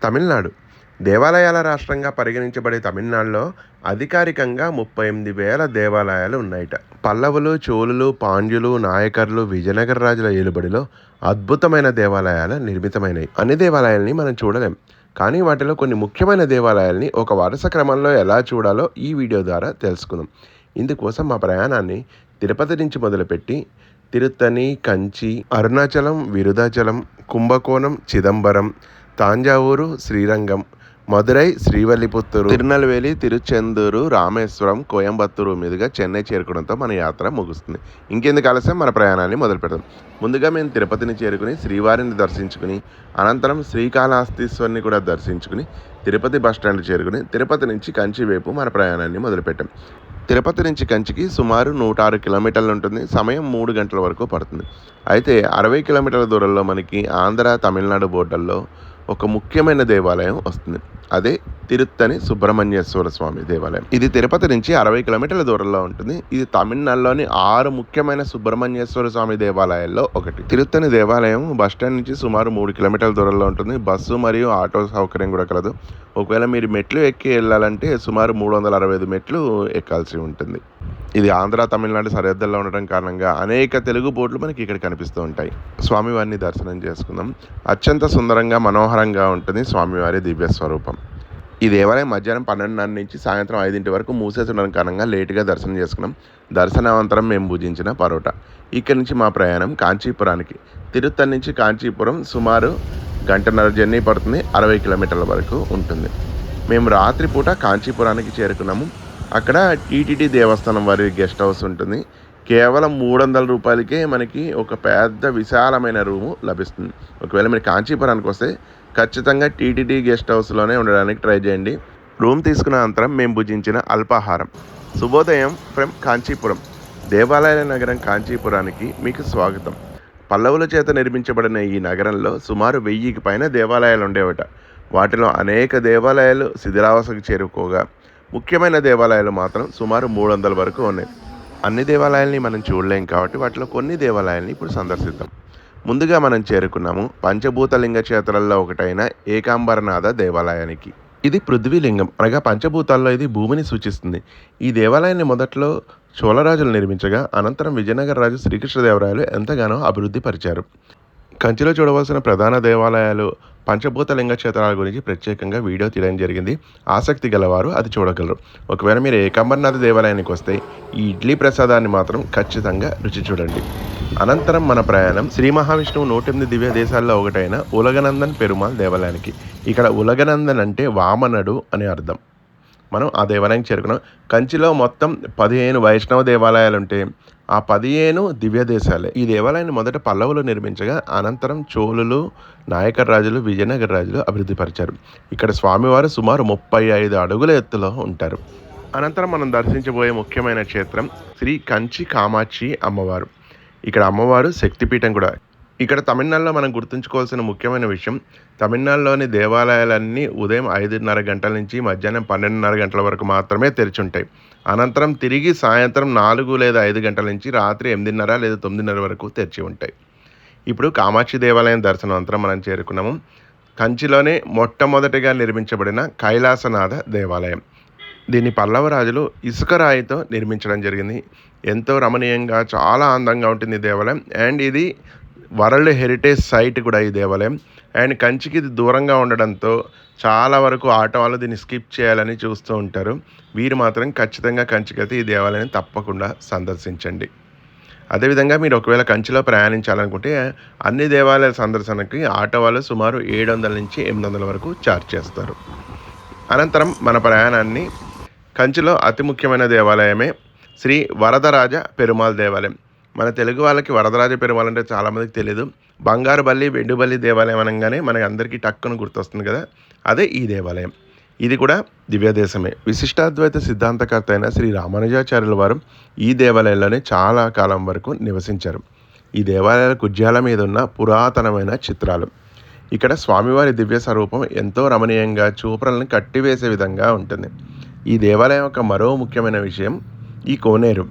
తమిళనాడు దేవాలయాల రాష్ట్రంగా పరిగణించబడే తమిళనాడులో అధికారికంగా 38,000 దేవాలయాలు ఉన్నాయట. పల్లవులు, చోళులు, పాండ్యులు, నాయకర్లు, విజయనగర రాజుల ఏలుబడిలో అద్భుతమైన దేవాలయాలు నిర్మితమైనవి. అన్ని దేవాలయాల్ని మనం చూడలేం, కానీ వాటిలో కొన్ని ముఖ్యమైన దేవాలయాల్ని ఒక వరుస క్రమంలో ఎలా చూడాలో ఈ వీడియో ద్వారా తెలుసుకుందాం. ఇందుకోసం మా ప్రయాణాన్ని తిరుపతి నుంచి మొదలుపెట్టి తిరుత్తని, కంచి, అరుణాచలం, విరుధాచలం, కుంభకోణం, చిదంబరం, తాంజావూరు, శ్రీరంగం, మదురై, శ్రీవల్లిపుత్తూరు, తిరునల్వేలి, తిరుచెందూరు, రామేశ్వరం, కోయంబత్తూరు మీదుగా చెన్నై చేరుకోవడంతో మన యాత్ర ముగుస్తుంది. ఇంకెందుకు ఆలస్యం, మన ప్రయాణాన్ని మొదలు పెడదాం. ముందుగా మేము తిరుపతిని చేరుకుని శ్రీవారిని దర్శించుకుని అనంతరం శ్రీకాళహస్తీశ్వరిని కూడా దర్శించుకుని తిరుపతి బస్టాండ్ చేరుకుని తిరుపతి నుంచి కంచి వైపు మన ప్రయాణాన్ని మొదలుపెట్టాం. తిరుపతి నుంచి కంచికి సుమారు 106 కిలోమీటర్లు ఉంటుంది. సమయం 3 గంటల వరకు పడుతుంది. అయితే 60 కిలోమీటర్ల దూరంలో మనకి ఆంధ్ర, తమిళనాడు బోర్డర్లో ఒక ముఖ్యమైన దేవాలయం వస్తుంది. అదే తిరుత్తని సుబ్రహ్మణ్యేశ్వర స్వామి దేవాలయం. ఇది తిరుపతి నుంచి 60 కిలోమీటర్ల దూరంలో ఉంటుంది. ఇది తమిళనాడులోని 6 ముఖ్యమైన సుబ్రహ్మణ్యేశ్వర స్వామి దేవాలయాల్లో ఒకటి. తిరుత్తని దేవాలయం బస్టాండ్ నుంచి సుమారు 3 కిలోమీటర్ల దూరంలో ఉంటుంది. బస్సు మరియు ఆటో సౌకర్యం కూడా కలదు. ఒకవేళ మీరు మెట్లు ఎక్కి వెళ్ళాలంటే సుమారు 365 మెట్లు ఎక్కాల్సి ఉంటుంది. ఇది ఆంధ్ర, తమిళనాడు సరిహద్దుల్లో ఉండడం కారణంగా అనేక తెలుగు బోర్డులు మనకి ఇక్కడ కనిపిస్తూ ఉంటాయి. స్వామివారిని దర్శనం చేసుకుందాం. అత్యంత సుందరంగా, మనోహరంగా ఉంటుంది స్వామివారి దివ్య స్వరూపం. ఈ దేవాలయం మధ్యాహ్నం 12:30 నుంచి సాయంత్రం 5 వరకు మూసేసి ఉండడం కారణంగా లేటుగా దర్శనం చేసుకున్నాం. దర్శనానంతరం మేము భుజించిన పరోటా. ఇక్కడి నుంచి మా ప్రయాణం కాంచీపురానికి. తిరుత్తని నుంచి కాంచీపురం సుమారు 1.5 గంటల జర్నీ పడుతుంది. 60 కిలోమీటర్ల వరకు ఉంటుంది. మేము రాత్రిపూట కాంచీపురానికి చేరుకున్నాము. అక్కడ టీటీడీ దేవస్థానం వారి గెస్ట్ హౌస్ ఉంటుంది. కేవలం 300 రూపాయలకే మనకి ఒక పెద్ద విశాలమైన రూము లభిస్తుంది. ఒకవేళ మీరు కాంచీపురానికి వస్తే ఖచ్చితంగా టీటీడీ గెస్ట్ హౌస్లోనే ఉండడానికి ట్రై చేయండి. రూమ్ తీసుకున్న అనంతరం మేము భుజించిన అల్పాహారం. శుభోదయం ఫ్రమ్ కాంచీపురం. దేవాలయాల నగరం కాంచీపురానికి మీకు స్వాగతం. పల్లవుల చేత నిర్మించబడిన ఈ నగరంలో సుమారు 1000కి పైన దేవాలయాలు ఉండేవట. వాటిలో అనేక దేవాలయాలు శిథిలావస్థకు చేరుకోగా ముఖ్యమైన దేవాలయాలు మాత్రం సుమారు 300 వరకు ఉన్నాయి. అన్ని దేవాలయాల్ని మనం చూడలేం కాబట్టి వాటిలో కొన్ని దేవాలయాల్ని ఇప్పుడు సందర్శిద్దాం. ముందుగా మనం చేరుకున్నాము పంచభూతలింగ క్షేత్రాల్లో ఒకటైన ఏకాంబరనాథ దేవాలయానికి. ఇది పృథ్వీలింగం, అనగా పంచభూతాల్లో ఇది భూమిని సూచిస్తుంది. ఈ దేవాలయాన్ని మొదట్లో చోళరాజులు నిర్మించగా అనంతరం విజయనగర రాజు శ్రీకృష్ణదేవరాయలు ఎంతగానో అభివృద్ధి పరిచారు. కంచిలో చూడవలసిన ప్రధాన దేవాలయాలు, పంచభూతలింగ క్షేత్రాల గురించి ప్రత్యేకంగా వీడియో తీయడం జరిగింది. ఆసక్తి గలవారు అది చూడగలరు. ఒకవేళ మీరు ఏకాంబరనాథ దేవాలయానికి వస్తే ఈ ఇడ్లీ ప్రసాదాన్ని మాత్రం ఖచ్చితంగా రుచి చూడండి. అనంతరం మన ప్రయాణం శ్రీ మహావిష్ణువు 108 దివ్య దేశాల్లో ఒకటైన ఉలగనందన్ పెరుమాళ్ దేవాలయానికి. ఇక్కడ ఉలగనందన్ అంటే వామనుడు అని అర్థం. మనం ఆ దేవాలయానికి చేరుకున్నాం. కంచిలో మొత్తం 15 వైష్ణవ దేవాలయాలు ఉంటే ఆ 15 దివ్య దేశాలే. ఈ దేవాలయాన్ని మొదట పల్లవులు నిర్మించగా అనంతరం చోళులు, నాయకర్ రాజులు, విజయనగర రాజులు అభివృద్ధి పరిచారు. ఇక్కడ స్వామివారు సుమారు 35 అడుగుల ఎత్తులో ఉంటారు. అనంతరం మనం దర్శించబోయే ముఖ్యమైన క్షేత్రం శ్రీ కంచి కామాక్షి అమ్మవారు. ఇక్కడ అమ్మవారు శక్తిపీఠం కూడా. ఇక్కడ తమిళనాడులో మనం గుర్తుంచుకోవాల్సిన ముఖ్యమైన విషయం, తమిళనాడులోని దేవాలయాలన్నీ ఉదయం 5:30 గంటల నుంచి మధ్యాహ్నం 12:30 గంటల వరకు మాత్రమే తెరిచి ఉంటాయి. అనంతరం తిరిగి సాయంత్రం 4 లేదా 5 గంటల నుంచి రాత్రి 8:30 లేదా 9:30 వరకు తెరిచి ఉంటాయి. ఇప్పుడు కామాక్షి దేవాలయం దర్శనం అనంతరం మనం చేరుకున్నాము కంచిలోనే మొట్టమొదటిగా నిర్మించబడిన కైలాసనాథ దేవాలయం. దీన్ని పల్లవ రాజులు ఇసుక రాయితో నిర్మించడం జరిగింది. ఎంతో రమణీయంగా, చాలా అందంగా ఉంటుంది ఈ దేవాలయం. అండ్ ఇది వరల్డ్ హెరిటేజ్ సైట్ కూడా ఈ దేవాలయం. అండ్ కంచికి ఇది దూరంగా ఉండడంతో చాలా వరకు ఆటో వాళ్ళు దీన్ని స్కిప్ చేయాలని చూస్తూ ఉంటారు. వీరు మాత్రం ఖచ్చితంగా కంచికి అయితే ఈ దేవాలయాన్ని తప్పకుండా సందర్శించండి. అదేవిధంగా మీరు ఒకవేళ కంచిలో ప్రయాణించాలనుకుంటే అన్ని దేవాలయాల సందర్శనకి ఆటో వాళ్ళు సుమారు 700 నుంచి 800 వరకు ఛార్జ్ చేస్తారు. అనంతరం మన ప్రయాణాన్ని కంచిలో అతి ముఖ్యమైన దేవాలయమే శ్రీ వరదరాజ పెరుమాళ్ దేవాలయం. మన తెలుగు వాళ్ళకి వరదరాజ పెరుమాళ్ అంటే చాలామందికి తెలియదు. బంగారు బల్లి, వెండి దేవాలయం అనగానే మనకి అందరికీ టక్కును గుర్తొస్తుంది కదా, అదే ఈ దేవాలయం. ఇది కూడా దివ్యదేశమే. విశిష్టాద్వైత సిద్ధాంతకర్త అయిన శ్రీ రామానుజాచార్యుల వారు ఈ దేవాలయంలోనే చాలా కాలం వరకు నివసించారు. ఈ దేవాలయాల కుజ్యాల మీద ఉన్న పురాతనమైన చిత్రాలు. ఇక్కడ స్వామివారి దివ్య స్వరూపం ఎంతో రమణీయంగా చూపరలను కట్టివేసే విధంగా ఉంటుంది. ఈ దేవాలయం యొక్క మరో ముఖ్యమైన విషయం ఈ కోనేరు.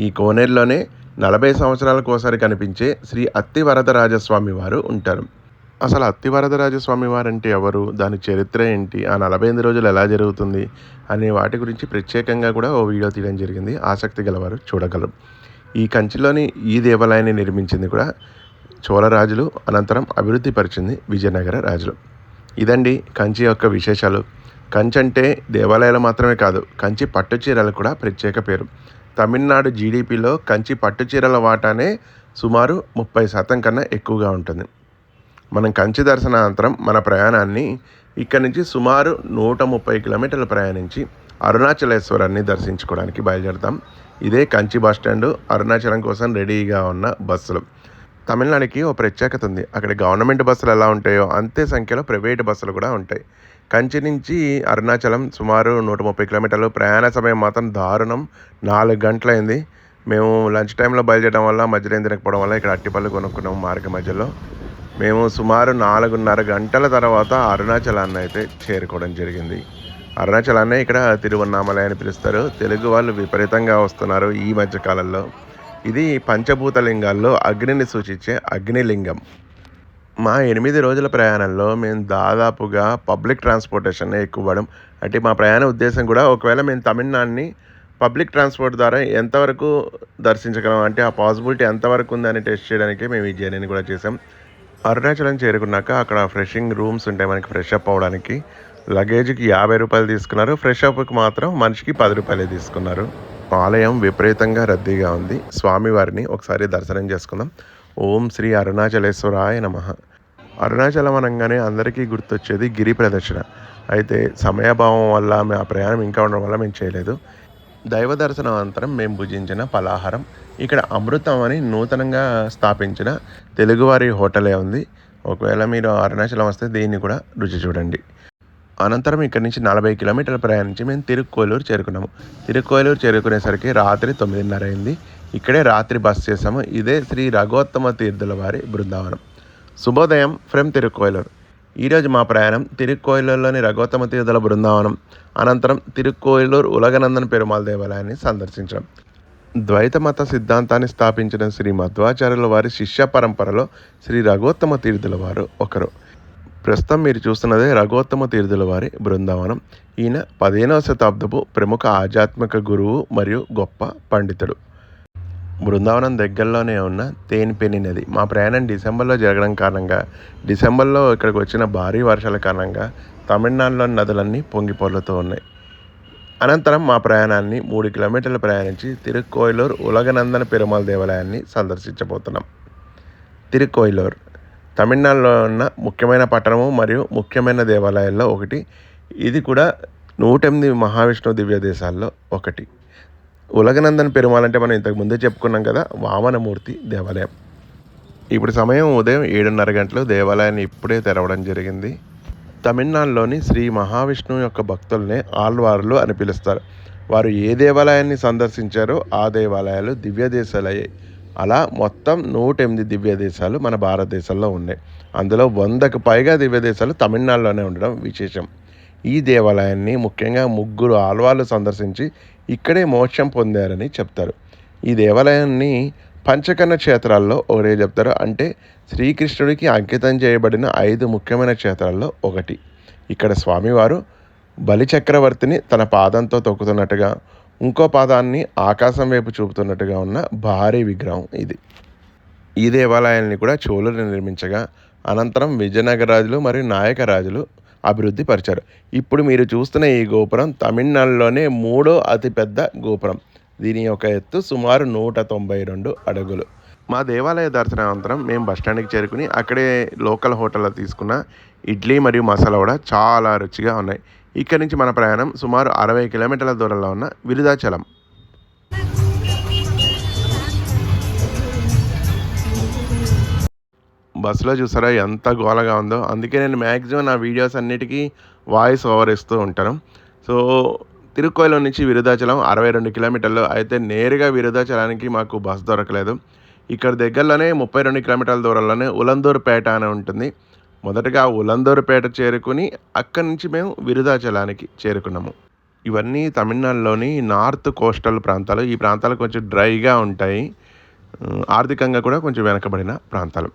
ఈ కోనేరులోనే 40 సంవత్సరాలకు ఒకసారి కనిపించే శ్రీ అత్తి వరదరాజస్వామి వారు ఉంటారు. అసలు అత్తివరదరాజ స్వామి వారంటే ఎవరు? దాని చరిత్ర ఏంటి? ఆ 48 రోజులు ఎలా జరుగుతుంది? అనే వాటి గురించి ప్రత్యేకంగా కూడా ఓ వీడియో తీయడం జరిగింది. ఆసక్తి గలవారు చూడగలరు. ఈ కంచిలోని ఈ దేవాలయాన్ని నిర్మించింది కూడా చోళరాజులు, అనంతరం అభివృద్ధి పరిచింది విజయనగర రాజులు. ఇదండి కంచి యొక్క విశేషాలు. కంచి అంటే దేవాలయాలు మాత్రమే కాదు, కంచి పట్టు చీరలు కూడా ప్రత్యేక పేరు. తమిళనాడు జీడిపిలో కంచి పట్టు చీరల వాటానే సుమారు 30% కన్నా ఎక్కువగా ఉంటుంది. మనం కంచి దర్శనానంతరం మన ప్రయాణాన్ని ఇక్కడి నుంచి సుమారు 130 కిలోమీటర్లు ప్రయాణించి అరుణాచలేశ్వరాన్ని దర్శించుకోవడానికి బయలుదేరుతాం. ఇదే కంచి బస్ స్టాండు. అరుణాచలం కోసం రెడీగా ఉన్న బస్సులు. తమిళనాడుకి ఓ ప్రత్యేకత ఉంది. అక్కడ గవర్నమెంట్ బస్సులు ఎలా ఉంటాయో అంతే సంఖ్యలో ప్రైవేట్ బస్సులు కూడా ఉంటాయి. కంచి నుంచి అరుణాచలం సుమారు 130 కిలోమీటర్లు. ప్రయాణ సమయం మాత్రం దారుణం, 4 గంటలైంది. మేము లంచ్ టైంలో బయలుదేరడం వల్ల మధ్యలో తినకపోవడం వల్ల ఇక్కడ అట్టిపళ్ళు కొనుక్కున్నాము మార్గ మధ్యలో. మేము సుమారు 4:30 గంటల తర్వాత అరుణాచలాన్ని అయితే చేరుకోవడం జరిగింది. అరుణాచలాన్ని ఇక్కడ తిరువన్నామలై అని పిలుస్తారు. తెలుగు వాళ్ళు విపరీతంగా వస్తున్నారు ఈ మధ్యకాలంలో. ఇది పంచభూత లింగాల్లో అగ్నిని సూచించే అగ్నిలింగం. మా 8 రోజుల ప్రయాణంలో మేము దాదాపుగా పబ్లిక్ ట్రాన్స్పోర్టేషన్ ఎక్కువ వాడాం. అంటే మా ప్రయాణ ఉద్దేశం కూడా ఒకవేళ మేము తమిళనాడుని పబ్లిక్ ట్రాన్స్పోర్ట్ ద్వారా ఎంతవరకు దర్శించగలం, అంటే ఆ పాసిబిలిటీ ఎంతవరకు ఉందని టెస్ట్ చేయడానికి మేము ఈ జర్నీని కూడా చేసాం. అరుణాచలం చేరుకున్నాక అక్కడ ఫ్రెషింగ్ రూమ్స్ ఉంటాయి మనకి ఫ్రెష్ అప్ అవ్వడానికి. లగేజ్కి 50 రూపాయలు తీసుకున్నారు. ఫ్రెష్ అప్కి మాత్రం మనిషికి 10 రూపాయలే తీసుకున్నారు. ఆలయం విపరీతంగా రద్దీగా ఉంది. స్వామివారిని ఒకసారి దర్శనం చేసుకుందాం. ఓం శ్రీ అరుణాచలేశ్వరాయ నమః. అరుణాచలం అనగానే అందరికీ గుర్తొచ్చేది గిరి ప్రదక్షిణ. అయితే సమయాభావం వల్ల ఆ ప్రయాణం ఇంకా ఉండడం వల్ల మేము చేయలేదు. దైవ దర్శనం అనంతరం మేము భుజించిన పలాహారం ఇక్కడ అమృతం అని నూతనంగా స్థాపించిన తెలుగువారి హోటలే ఉంది. ఒకవేళ మీరు అరుణాచలం వస్తే దీన్ని కూడా రుచి చూడండి. అనంతరం ఇక్కడి నుంచి 40 కిలోమీటర్ల ప్రయాణించి మేము తిరుక్కోయిలూరు చేరుకున్నాము. తిరుక్కోయిలూరు చేరుకునేసరికి రాత్రి 9:30 అయింది. ఇక్కడే రాత్రి బస్ చేసాము. ఇదే శ్రీ రఘోత్తమ తీర్థుల వారి బృందావనం. శుభోదయం ఫ్రమ్ తిరుక్కోయిలూరు. ఈరోజు మా ప్రయాణం తిరుక్కోయిలూరులోని రఘోత్తమ తీర్థుల బృందావనం, అనంతరం తిరుక్కోయిలూరు ఉలగనందన పెరుమాళ్ దేవాలయాన్ని సందర్శించడం. ద్వైత మత సిద్ధాంతాన్ని స్థాపించిన శ్రీ మధ్వాచార్యుల వారి శిష్య పరంపరలో శ్రీ రఘోత్తమ తీర్థుల వారు ఒకరు. ప్రస్తుతం మీరు చూస్తున్నదే రఘోత్తమ తీర్థుల వారి బృందావనం. ఈయన 15వ శతాబ్దపు ప్రముఖ ఆధ్యాత్మిక గురువు మరియు గొప్ప పండితుడు. బృందావనం దగ్గరలోనే ఉన్న తేనిపెని నది. మా ప్రయాణం డిసెంబర్లో జరగడం కారణంగా, డిసెంబర్లో ఇక్కడికి వచ్చిన భారీ వర్షాల కారణంగా తమిళనాడులోని నదులన్నీ పొంగిపొర్లుతూ ఉన్నాయి. అనంతరం మా ప్రయాణాన్ని 3 కిలోమీటర్లు ప్రయాణించి తిరుక్కోయిలూరు ఉలగనందన పెరుమాళ్ దేవాలయాన్ని సందర్శించబోతున్నాం. తిరుక్కోయిలూరు తమిళనాడులో ఉన్న ముఖ్యమైన పట్టణము మరియు ముఖ్యమైన దేవాలయాల్లో ఒకటి. ఇది కూడా 108 మహావిష్ణువు దివ్య దేశాల్లో ఒకటి. ఉలగనందన పెరుమాళ్ అంటే మనం ఇంతకు ముందే చెప్పుకున్నాం కదా, వామనమూర్తి దేవాలయం. ఇప్పుడు సమయం ఉదయం 7:30 గంటలు. దేవాలయాన్ని ఇప్పుడే తెరవడం జరిగింది. తమిళనాడులోని శ్రీ మహావిష్ణువు యొక్క భక్తుల్ని ఆళ్వార్లు అని పిలుస్తారు. వారు ఏ దేవాలయాన్ని సందర్శించారో ఆ దేవాలయాలు దివ్య దేశాలయ్యాయి. అలా మొత్తం 108 దివ్య దేశాలు మన భారతదేశంలో ఉన్నాయి. అందులో 100కు పైగా దివ్య దేశాలు తమిళనాడులోనే ఉండడం విశేషం. ఈ దేవాలయాన్ని ముఖ్యంగా 3 ఆళ్వార్లు సందర్శించి ఇక్కడే మోక్షం పొందారని చెప్తారు. ఈ దేవాలయాన్ని పంచకర్ణ క్షేత్రాల్లో ఒకటే చెప్తారు. అంటే శ్రీకృష్ణుడికి అంకితం చేయబడిన 5 ముఖ్యమైన క్షేత్రాల్లో ఒకటి. ఇక్కడ స్వామివారు బలిచక్రవర్తిని తన పాదంతో తొక్కుతున్నట్టుగా, ఇంకో పాదాన్ని ఆకాశం వైపు చూపుతున్నట్టుగా ఉన్న భారీ విగ్రహం ఇది. ఈ దేవాలయాన్ని కూడా చోళులు నిర్మించగా అనంతరం విజయనగర రాజులు మరియు నాయక రాజులు అభివృద్ధి పరిచారు. ఇప్పుడు మీరు చూస్తున్న ఈ గోపురం తమిళనాడులోనే 3వ అతిపెద్ద గోపురం. దీని యొక్క ఎత్తు సుమారు 192 అడుగులు. మా దేవాలయ దర్శనానంతరం మేము బస్టాండ్కి చేరుకుని అక్కడే లోకల్ హోటల్లో తీసుకున్న ఇడ్లీ మరియు మసాలా కూడా చాలా రుచిగా ఉన్నాయి. ఇక్కడి నుంచి మన ప్రయాణం సుమారు 60 కిలోమీటర్ల దూరంలో ఉన్న విరుదాచలం. బస్సులో చూసారా ఎంత గోలగా ఉందో. అందుకే నేను మ్యాక్సిమం నా వీడియోస్ అన్నిటికీ వాయిస్ ఓవర్ ఇస్తూ ఉంటాను. సో తిరుక్కోయిలూరు నుంచి విరుదాచలం 62 కిలోమీటర్లు. అయితే నేరుగా విరుదాచలానికి మాకు బస్ దొరకలేదు. ఇక్కడ దగ్గరలోనే 32 కిలోమీటర్ల దూరంలోనే ఉలందూరుపేట అని ఉంటుంది. మొదటగా ఉలందూరుపేట చేరుకుని అక్కడి నుంచి మేము విరుదాచలానికి చేరుకున్నాము. ఇవన్నీ తమిళనాడులోని నార్త్ కోస్టల్ ప్రాంతాలు. ఈ ప్రాంతాలు కొంచెం డ్రైగా ఉంటాయి. ఆర్థికంగా కూడా కొంచెం వెనకబడిన ప్రాంతాలు.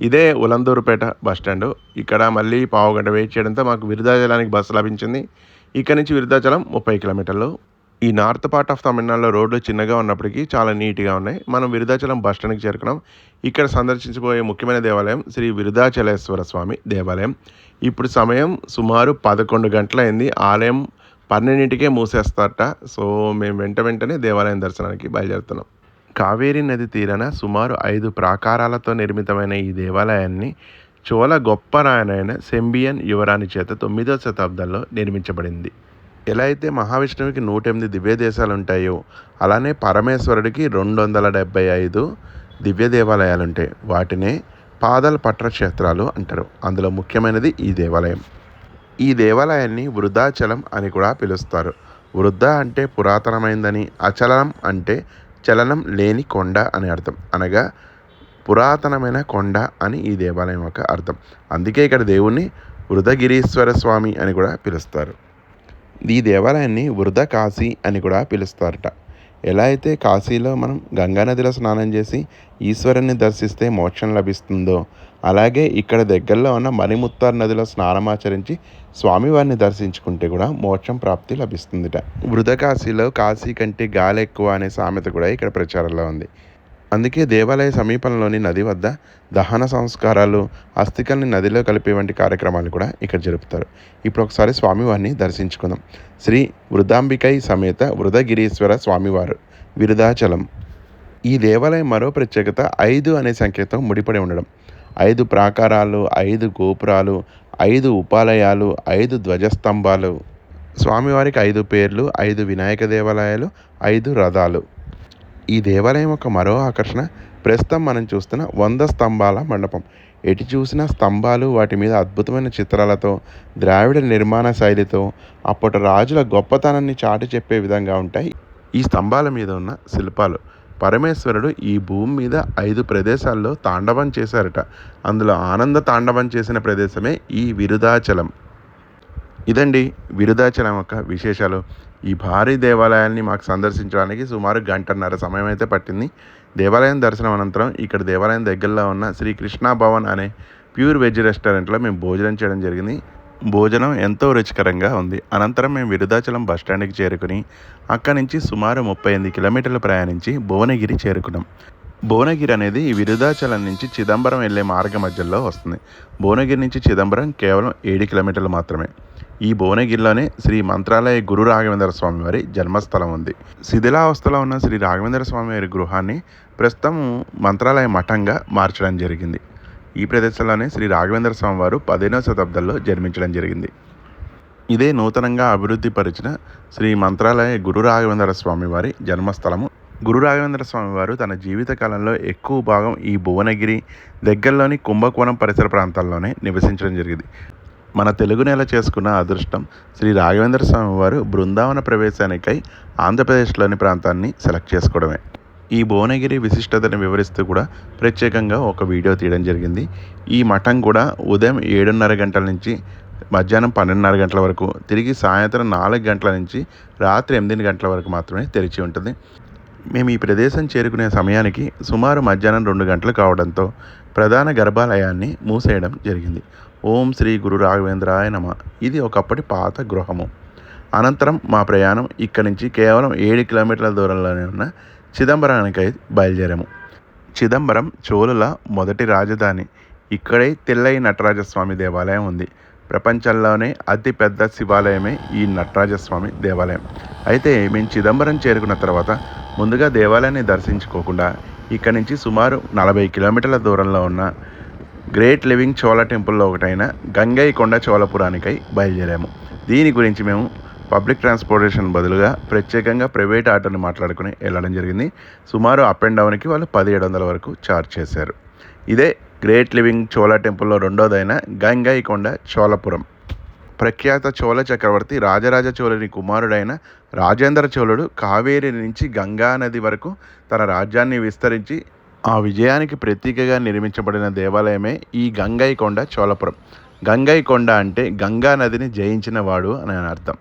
ఇదే ఉలందూరుపేట బస్టాండు. ఇక్కడ మళ్ళీ పావుగంట వెయిట్ చేయడంతో మాకు విరుదాచలానికి బస్సు లభించింది. ఇక్కడ నుంచి విరుదాచలం 30 కిలోమీటర్లు. ఈ నార్త్ పార్ట్ ఆఫ్ తమిళనాడులో రోడ్లు చిన్నగా ఉన్నప్పటికీ చాలా నీట్గా ఉన్నాయి. మనం విరుదాచలం బస్టాండ్కి చేరుకున్నాం. ఇక్కడ సందర్శించబోయే ముఖ్యమైన దేవాలయం శ్రీ విరుదాచలేశ్వర స్వామి దేవాలయం. ఇప్పుడు సమయం సుమారు 11 గంటలైంది. ఆలయం 12కే మూసేస్తారట. సో మేము వెంటనే దేవాలయం దర్శనానికి బయలుదేరుతున్నాం. కావేరీ నది తీరాన సుమారు 5 ప్రాకారాలతో నిర్మితమైన ఈ దేవాలయాన్ని చోళ గొప్ప రాయనైన సెంబియన్ యువరాణి చేత 9వ శతాబ్దంలో నిర్మించబడింది. ఎలా అయితే మహావిష్ణువుకి 108 దివ్య దేశాలు ఉంటాయో అలానే పరమేశ్వరుడికి 275 దివ్య దేవాలయాలు ఉంటాయి. వాటినే పాదల పట్ర క్షేత్రాలు అంటారు. అందులో ముఖ్యమైనది ఈ దేవాలయం. ఈ దేవాలయాన్ని వృద్ధాచలం అని కూడా పిలుస్తారు. వృద్ధ అంటే పురాతనమైందని, అచలం అంటే చలనం లేని కొండ అని అర్థం. అనగా పురాతనమైన కొండ అని ఈ దేవాలయం యొక్క అర్థం. అందుకే ఇక్కడ దేవుణ్ణి వృధగిరీశ్వర స్వామి అని కూడా పిలుస్తారు. ఈ దేవాలయాన్ని వృధ కాశీ అని కూడా పిలుస్తారట. ఎలా అయితే కాశీలో మనం గంగానదిలో స్నానం చేసి ఈశ్వరుని దర్శిస్తే మోక్షం లభిస్తుందో, అలాగే ఇక్కడ దగ్గరలో ఉన్న మణిముత్తార్ నదిలో స్నానమాచరించి స్వామివారిని దర్శించుకుంటే కూడా మోక్షం ప్రాప్తి లభిస్తుందిట. వృధ కాశీలో కాశీ కంటే గాలి ఎక్కువ అనే సామెత కూడా ఇక్కడ ప్రచారంలో ఉంది. అందుకే దేవాలయ సమీపంలోని నది వద్ద దహన సంస్కారాలు, అస్థికల్ని నదిలో కలిపే వంటి కార్యక్రమాలు కూడా ఇక్కడ జరుపుతారు. ఇప్పుడు ఒకసారి స్వామివారిని దర్శించుకుందాం. శ్రీ వృధాంబికై సమేత వృధగిరీశ్వర స్వామివారు, విరుదాచలం. ఈ దేవాలయం మరో ప్రత్యేకత 5 అనే సంఖ్యతో ముడిపడి ఉండడం. 5 ప్రాకారాలు, 5 గోపురాలు, 5 ఉపాలయాలు, 5 ధ్వజస్తంభాలు, స్వామివారికి 5 పేర్లు, 5 వినాయక దేవాలయాలు, 5 రథాలు. ఈ దేవాలయం యొక్క మరో ఆకర్షణ ప్రస్తుతం మనం చూస్తున్న 100 స్తంభాల మండపం. ఎటు చూసిన స్తంభాలు, వాటి మీద అద్భుతమైన చిత్రాలతో, ద్రావిడ నిర్మాణ శైలితో అప్పటి రాజుల గొప్పతనాన్ని చాటి చెప్పే విధంగా ఉంటాయి ఈ స్తంభాల మీద ఉన్న శిల్పాలు. పరమేశ్వరుడు ఈ భూమి మీద 5 ప్రదేశాల్లో తాండవం చేశారట. అందులో ఆనంద తాండవం చేసిన ప్రదేశమే ఈ విరుదాచలం. ఇదండి విరుదాచలం యొక్క విశేషాలు. ఈ భారీ దేవాలయాన్ని మాకు సందర్శించడానికి సుమారు 1.5 గంటల సమయం అయితే పట్టింది. దేవాలయం దర్శనం అనంతరం ఇక్కడ దేవాలయం దగ్గరలో ఉన్న శ్రీ కృష్ణ భవన్ అనే ప్యూర్ వెజ్ రెస్టారెంట్లో మేము భోజనం చేయడం జరిగింది. భోజనం ఎంతో రుచికరంగా ఉంది. అనంతరం మేము విరుదాచలం బస్టాండ్కి చేరుకుని అక్కడి నుంచి సుమారు 38 కిలోమీటర్లు ప్రయాణించి భువనగిరి చేరుకున్నాం. భువనగిరి అనేది ఈ విరుదాచలం నుంచి చిదంబరం వెళ్ళే మార్గ మధ్యలో వస్తుంది. భువనగిరి నుంచి చిదంబరం కేవలం 7 కిలోమీటర్లు మాత్రమే. ఈ భువనగిరిలోనే శ్రీ మంత్రాలయ గురు రాఘవేంద్ర స్వామి వారి జన్మస్థలం ఉంది. శిథిలావస్థలో ఉన్న శ్రీ రాఘవేంద్ర స్వామి వారి గృహాన్ని ప్రస్తుతం మంత్రాలయ మఠంగా మార్చడం జరిగింది. ఈ ప్రదేశంలోనే శ్రీ రాఘవేంద్ర స్వామి వారు 15వ శతాబ్దంలో జన్మించడం జరిగింది. ఇదే నూతనంగా అభివృద్ధి పరిచిన శ్రీ మంత్రాలయ గురు రాఘవేంద్ర స్వామి వారి జన్మస్థలము. గురు రాఘవేంద్ర స్వామి వారు తన జీవిత కాలంలో ఎక్కువ భాగం ఈ భువనగిరి దగ్గరలోని కుంభకోణం పరిసర ప్రాంతాల్లోనే నివసించడం జరిగింది. మన తెలుగు నేల చేసుకున్న అదృష్టం శ్రీ రాఘవేంద్ర స్వామి వారు బృందావన ప్రవేశానికై ఆంధ్రప్రదేశ్లోని ప్రాంతాన్ని సెలెక్ట్ చేసుకోవడమే. ఈ భువనగిరి విశిష్టతను వివరిస్తూ కూడా ప్రత్యేకంగా ఒక వీడియో తీయడం జరిగింది. ఈ మఠం కూడా ఉదయం 7:30 గంటల నుంచి మధ్యాహ్నం 12:30 గంటల వరకు, తిరిగి సాయంత్రం 4 గంటల నుంచి రాత్రి 8 గంటల వరకు మాత్రమే తెరిచి ఉంటుంది. మేము ఈ ప్రదేశం చేరుకునే సమయానికి సుమారు మధ్యాహ్నం 2 గంటలు కావడంతో ప్రధాన గర్భాలయాన్ని మూసేయడం జరిగింది. ఓం శ్రీ గురు రాఘవేంద్రాయ నమః. ఇది ఒకప్పటి పాత గృహము. అనంతరం మా ప్రయాణం ఇక్కడి నుంచి కేవలం 7 కిలోమీటర్ల దూరంలోనే ఉన్న చిదంబరానికై బయలుదేరాము. చిదంబరం చోళుల మొదటి రాజధాని. ఇక్కడే తెల్లై నటరాజస్వామి దేవాలయం ఉంది. ప్రపంచంలోనే అతిపెద్ద శివాలయమే ఈ నటరాజస్వామి దేవాలయం. అయితే మేము చిదంబరం చేరుకున్న తర్వాత ముందుగా దేవాలయాన్ని దర్శించుకోకుండా ఇక్కడి నుంచి సుమారు 40 కిలోమీటర్ల దూరంలో ఉన్న గ్రేట్ లివింగ్ చోళ టెంపుల్లో ఒకటైన గంగైకొండ చోళపురానికై బయలుదేరాము. దీని గురించి మేము పబ్లిక్ ట్రాన్స్పోర్టేషన్ బదులుగా ప్రత్యేకంగా ప్రైవేట్ ఆటోని మాట్లాడుకుని వెళ్ళడం జరిగింది. సుమారు అప్ అండ్ డౌన్కి వాళ్ళు 1700 వరకు ఛార్జ్ చేశారు. ఇదే గ్రేట్ లివింగ్ చోళ టెంపుల్లో రెండోదైన గంగైకొండ చోళపురం. ప్రఖ్యాత చోళ చక్రవర్తి రాజరాజ చోళుని కుమారుడైన రాజేంద్ర చోళుడు కావేరి నుంచి గంగా నది వరకు తన రాజ్యాన్ని విస్తరించి ఆ విజయానికి ప్రతీకగా నిర్మించబడిన దేవాలయమే ఈ గంగైకొండ చోళపురం. గంగైకొండ అంటే గంగా నదిని జయించిన వాడు అని అర్థం.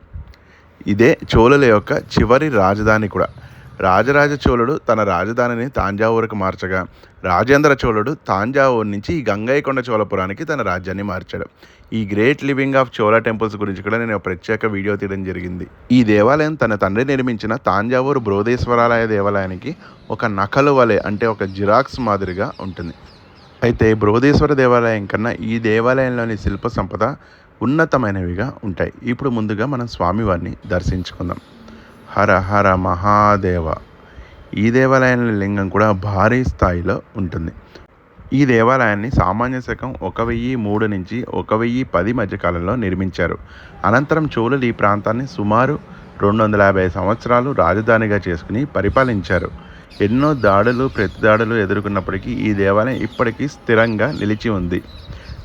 ఇదే చోళుల యొక్క చివరి రాజధాని కూడా. రాజరాజ చోళుడు తన రాజధానిని తాంజావూరుకు మార్చగా, రాజేంద్ర చోళుడు తాంజావూరు నుంచి గంగైకొండ చోళపురానికి తన రాజ్యాన్ని మార్చాడు. ఈ great living of Chola temples గురించి కూడా నేను ఒక ప్రత్యేక వీడియో తీయడం జరిగింది. ఈ దేవాలయం తన తండ్రి నిర్మించిన తాంజావూరు బృహదేశ్వరాలయ దేవాలయానికి ఒక నకలు వలె, అంటే ఒక జిరాక్స్ మాదిరిగా ఉంటుంది. అయితే బృహదేశ్వర దేవాలయం కన్నా ఈ దేవాలయంలోని శిల్ప సంపద ఉన్నతమైనవిగా ఉంటాయి. ఇప్పుడు ముందుగా మనం స్వామివారిని దర్శించుకుందాం. హర హర మహాదేవ. ఈ దేవాలయంలో లింగం కూడా భారీ స్థాయిలో ఉంటుంది. ఈ దేవాలయాన్ని సామాన్య శకం 1003 నుంచి 1010 మధ్యకాలంలో నిర్మించారు. అనంతరం చోళులు ఈ ప్రాంతాన్ని సుమారు 250 సంవత్సరాలు రాజధానిగా చేసుకుని పరిపాలించారు. ఎన్నో దాడులు ప్రతిదాడులు ఎదుర్కొన్నప్పటికీ ఈ దేవాలయం ఇప్పటికీ స్థిరంగా నిలిచి ఉంది.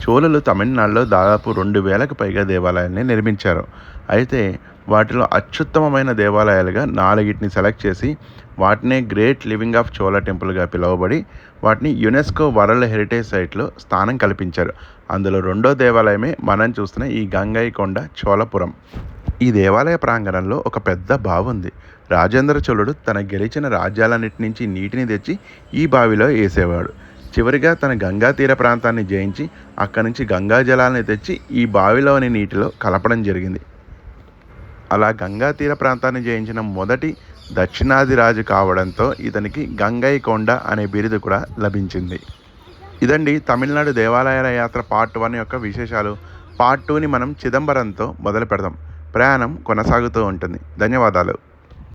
చోళులు తమిళనాడులో దాదాపు 2000కు పైగా దేవాలయాల్ని నిర్మించారు. అయితే వాటిలో అత్యుత్తమమైన దేవాలయాలుగా 4టిని సెలెక్ట్ చేసి వాటినే గ్రేట్ లివింగ్ ఆఫ్ చోళ టెంపుల్గా పిలువబడి వాటిని యునెస్కో వరల్డ్ హెరిటేజ్ సైట్లో స్థానం కల్పించారు. అందులో రెండో దేవాలయమే మనం చూస్తున్న ఈ గంగైకొండ చోళపురం. ఈ దేవాలయ ప్రాంగణంలో ఒక పెద్ద బావి ఉంది. రాజేంద్ర చోళుడు తన గెలిచిన రాజ్యాలన్నిటి నుంచి నీటిని తెచ్చి ఈ బావిలో వేసేవాడు. చివరిగా తన గంగా తీర ప్రాంతాన్ని జయించి అక్కడి నుంచి గంగా జలాన్ని తెచ్చి ఈ బావిలోని నీటిలో కలపడం జరిగింది. అలా గంగా తీర ప్రాంతాన్ని జయించిన మొదటి దక్షిణాది రాజు కావడంతో ఇతనికి గంగైకొండ అనే బిరుదు కూడా లభించింది. ఇదండి తమిళనాడు దేవాలయాల యాత్ర పార్ట్ 1 యొక్క విశేషాలు. పార్ట్ 2ని మనం చిదంబరంతో మొదలు పెడదాం. ప్రయాణం కొనసాగుతూ ఉంటుంది. ధన్యవాదాలు.